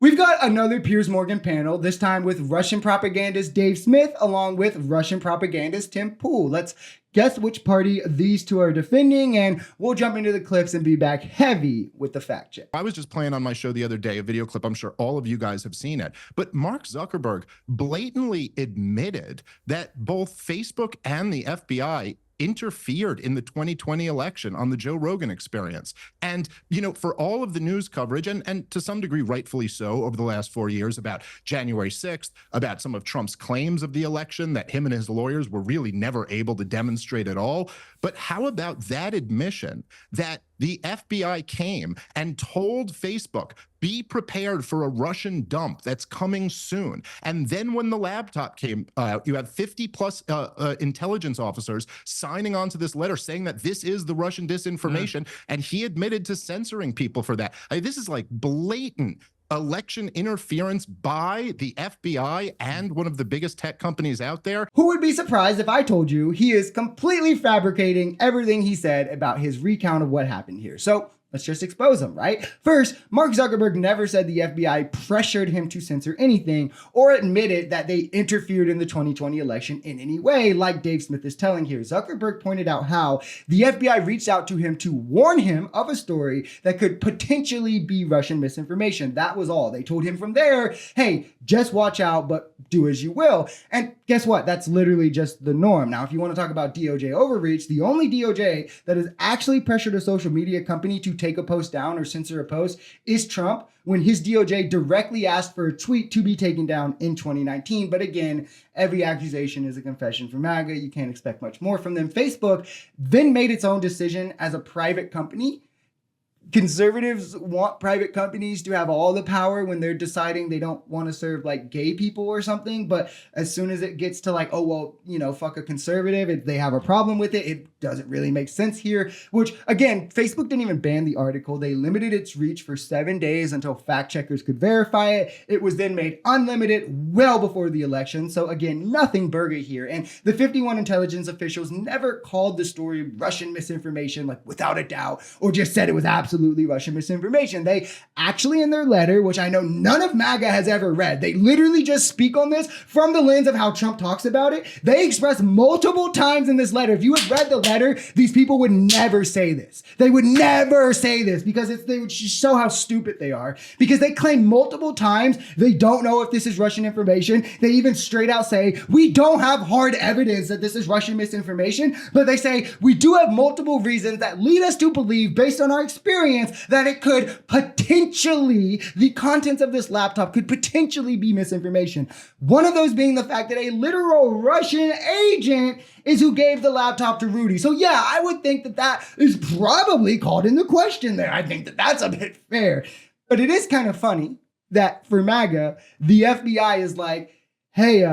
We've got another Piers Morgan panel, this time with Russian propagandist Dave Smith, along with Russian propagandist Tim Pool. Let's guess which party these two are defending, and we'll jump into the clips and be back heavy with the fact check. I was just playing on my show the other day, a video clip. I'm sure all of you guys have seen it. But Mark Zuckerberg blatantly admitted that both Facebook and the FBI interfered in the 2020 election on the Joe Rogan Experience. And, you know, for all of the news coverage, and to some degree rightfully so, over the last 4 years about January 6th, about some of Trump's claims of the election that him and his lawyers were really never able to demonstrate at all. But how about that admission that the FBI came and told Facebook, be prepared for a Russian dump that's coming soon. And then when the laptop came out, you have 50 plus intelligence officers signing on to this letter saying that this is the Russian disinformation. And he admitted to censoring people for that. I mean, this is like blatant election interference by the FBI and one of the biggest tech companies out there. Who would be surprised if I told you he is completely fabricating everything he said about his recount of what happened here? So let's just expose him, right? First, Mark Zuckerberg never said the FBI pressured him to censor anything or admitted that they interfered in the 2020 election in any way, like Dave Smith is telling here. Zuckerberg pointed out how the FBI reached out to him to warn him of a story that could potentially be Russian misinformation. That was all. They told him from there, hey, just watch out, but do as you will. And guess what? That's literally just the norm. Now, if you want to talk about DOJ overreach, the only DOJ that has actually pressured a social media company to take a post down or censor a post is Trump, when his DOJ directly asked for a tweet to be taken down in 2019. But again, every accusation is a confession from MAGA. You can't expect much more from them. Facebook then made its own decision as a private company. Conservatives want private companies to have all the power when they're deciding they don't want to serve like gay people or something. But as soon as it gets to like, oh, well, you know, fuck a conservative, if they have a problem with it, it doesn't really make sense here. Which again, Facebook didn't even ban the article. They limited its reach for 7 days until fact checkers could verify it. It was then made unlimited well before the election. So again, nothing burger here. And the 51 intelligence officials never called the story Russian misinformation, like without a doubt, or just said it was absolutely Russian misinformation. They actually, in their letter, which I know none of MAGA has ever read, they literally just speak on this from the lens of how Trump talks about it. They express multiple times in this letter. If you had read the letter, these people would never say this. They would never say this because they would show how stupid they are, because they claim multiple times they don't know if this is Russian information. They even straight out say, we don't have hard evidence that this is Russian misinformation, but they say we do have multiple reasons that lead us to believe, based on our experience, that it could potentially, the contents of this laptop could potentially be misinformation. One of those being the fact that a literal Russian agent is who gave the laptop to Rudy. So yeah, I would think that that is probably called into question there. I think that that's a bit fair. But it is kind of funny that for MAGA, the FBI is like, hey,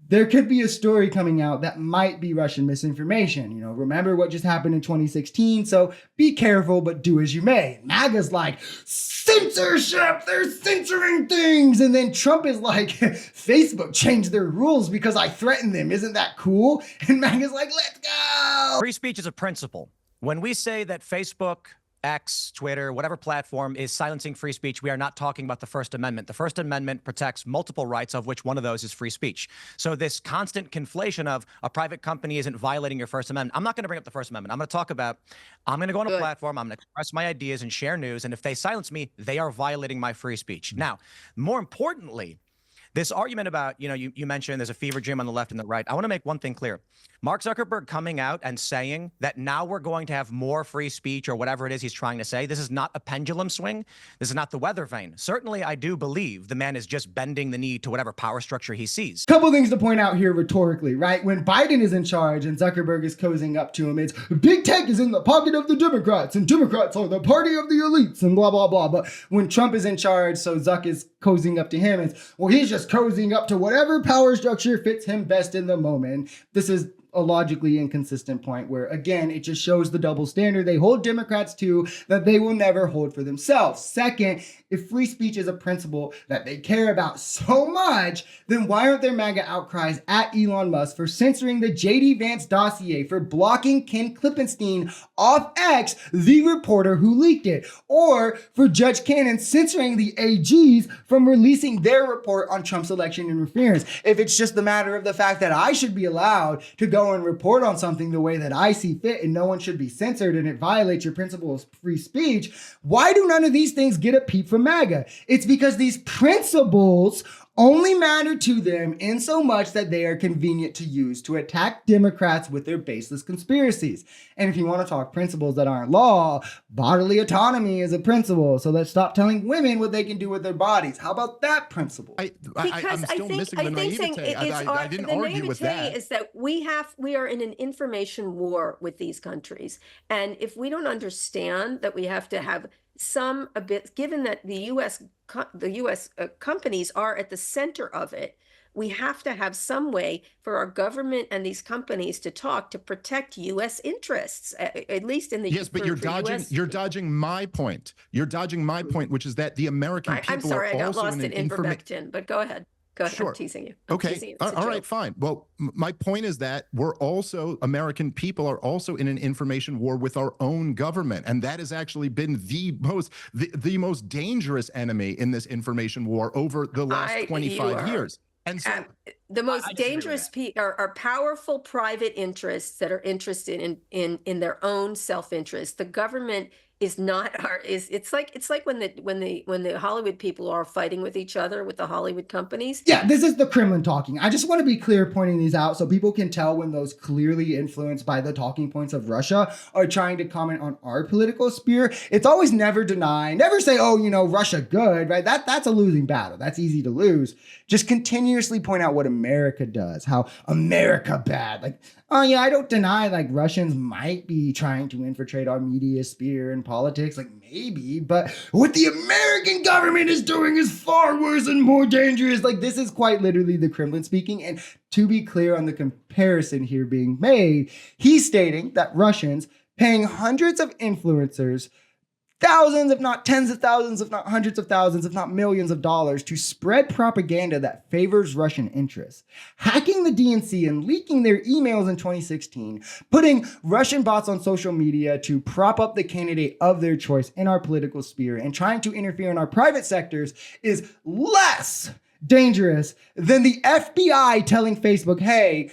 there could be a story coming out that might be Russian misinformation. You know, remember what just happened in 2016? So be careful, but do as you may. MAGA's like, censorship, they're censoring things. And then Trump is like, Facebook changed their rules because I threatened them. Isn't that cool? And MAGA's like, let's go. Free speech is a principle. When we say that Facebook, X, Twitter, whatever platform is silencing free speech, we are not talking about the First Amendment. The First Amendment protects multiple rights, of which one of those is free speech. So this constant conflation of a private company isn't violating your First Amendment. I'm not going to bring up the First Amendment. I'm going to talk about, I'm going to go on a platform, I'm going to express my ideas and share news, and if they silence me, they are violating my free speech. Now, more importantly, this argument about, you know, you mentioned there's a fever dream on the left and the right. I want to make one thing clear. Mark Zuckerberg coming out and saying that now we're going to have more free speech or whatever it is he's trying to say, this is not a pendulum swing. This is not the weather vane. Certainly, I do believe the man is just bending the knee to whatever power structure he sees. Couple things to point out here rhetorically, right? When Biden is in charge and Zuckerberg is cozying up to him, it's big tech is in the pocket of the Democrats and Democrats are the party of the elites and blah, blah, blah. But when Trump is in charge, so Zuck is cozying up to him, it's, well, he's just cozying up to whatever power structure fits him best in the moment. This is a logically inconsistent point where, again, it just shows the double standard they hold Democrats to that they will never hold for themselves. Second, if free speech is a principle that they care about so much, then why aren't there MAGA outcries at Elon Musk for censoring the J.D. Vance dossier, for blocking Ken Klippenstein off X, the reporter who leaked it, or for Judge Cannon censoring the AGs from releasing their report on Trump's election interference? If it's just the matter of the fact that I should be allowed to go and report on something the way that I see fit and no one should be censored and it violates your principle of free speech, why do none of these things get a peep from MAGA? It's because these principles only matter to them in so much that they are convenient to use to attack Democrats with their baseless conspiracies. And if you want to talk principles that aren't law, bodily autonomy is a principle. So let's stop telling women what they can do with their bodies. How about that principle? I'm still missing the naivete. I didn't argue with that. Is that we are in an information war with these countries. And if we don't understand that we have to have some a bit, given that the U.S. Companies are at the center of it, we have to have some way for our government and these companies to talk to protect U.S. interests, at least in the yes. But you're dodging my point. You're dodging my point, which is that the American people I'm sorry, are I got also lost in in ivermectin, but go ahead. Go ahead. Sure. I'm teasing you. Okay. All right, fine. Well, my point is that American people are also in an information war with our own government. And that has actually been the most dangerous enemy in this information war over the last 25 years. And so the most dangerous are powerful private interests that are interested in their own self-interest. The government is not it's like when the Hollywood people are fighting with each other with the Hollywood companies. Yeah, this is the Kremlin talking. I just want to be clear pointing these out so people can tell when those clearly influenced by the talking points of Russia are trying to comment on our political sphere. It's always never deny, never say, oh, Russia good, right? That's a losing battle. That's easy to lose. Just continuously point out what America does, how America bad. Like, oh yeah, I don't deny like Russians might be trying to infiltrate our media sphere and politics, like maybe, but what the American government is doing is far worse and more dangerous. Like this is quite literally the Kremlin speaking. And to be clear on the comparison here being made, he's stating that Russians paying hundreds of influencers thousands, if not tens of thousands, if not hundreds of thousands, if not millions of dollars to spread propaganda that favors Russian interests, hacking the DNC and leaking their emails in 2016, putting Russian bots on social media to prop up the candidate of their choice in our political sphere and trying to interfere in our private sectors is less dangerous than the FBI telling Facebook, hey,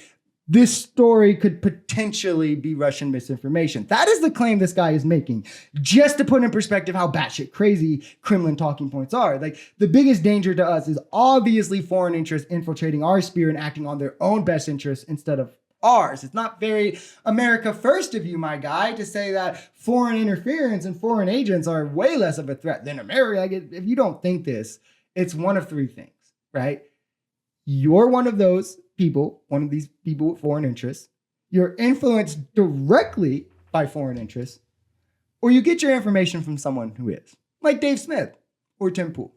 this story could potentially be Russian misinformation. That is the claim this guy is making, just to put in perspective how batshit crazy Kremlin talking points are. Like, the biggest danger to us is obviously foreign interests infiltrating our sphere and acting on their own best interests instead of ours. It's not very America first of you, my guy, to say that foreign interference and foreign agents are way less of a threat than America. Like, if you don't think this, it's one of three things, right? You're one of those people, one of these people with foreign interests. You're influenced directly by foreign interests, or you get your information from someone who is, like Dave Smith or Tim Pool.